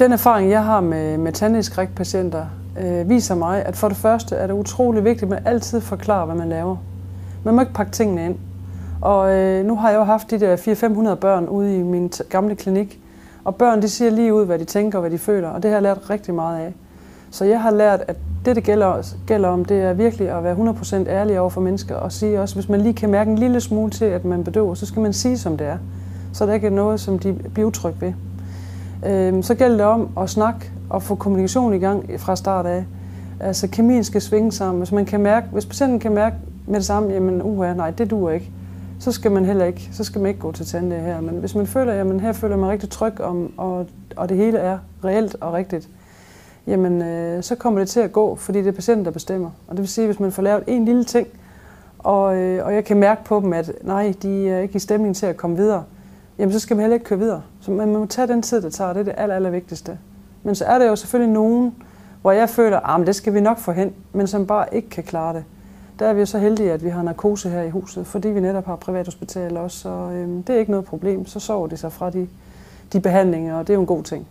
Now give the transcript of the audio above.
Den erfaring, jeg har med tandlægeskrækpatienter, viser mig, at for det første er det utrolig vigtigt, at man altid forklarer, hvad man laver. Man må ikke pakke tingene ind. Og nu har jeg jo haft de der 400-500 børn ude i min gamle klinik. Og børn, de siger lige ud, hvad de tænker og hvad de føler, og det har jeg lært rigtig meget af. Så jeg har lært, at det gælder om, det er virkelig at være 100% ærlig over for mennesker og sige også, hvis man lige kan mærke en lille smule til, at man bedøver, så skal man sige, som det er. Så der ikke er noget, som de bliver utrygge ved. Så gælder det om at snakke og få kommunikation i gang fra start af. Altså kemien skal svinge sammen. Hvis patienten kan mærke med det samme, jamen nej, det duer ikke, så skal man ikke gå til tandlæge her. Men hvis man føler, jamen her føler man rigtig tryg og det hele er reelt og rigtigt, jamen så kommer det til at gå, fordi det er patienten, der bestemmer. Og det vil sige, hvis man får lavet en lille ting, og jeg kan mærke på dem, at nej, de er ikke i stemning til at komme videre, jamen så skal man heller ikke køre videre. Så man må tage den tid, det tager. Det er det allervigtigste. Men så er der jo selvfølgelig nogen, hvor jeg føler, at det skal vi nok få hen, men som bare ikke kan klare det. Der er vi jo så heldige, at vi har narkose her i huset, fordi vi netop har privathospital også, og det er ikke noget problem. Så sover de sig fra de behandlinger, og det er jo en god ting.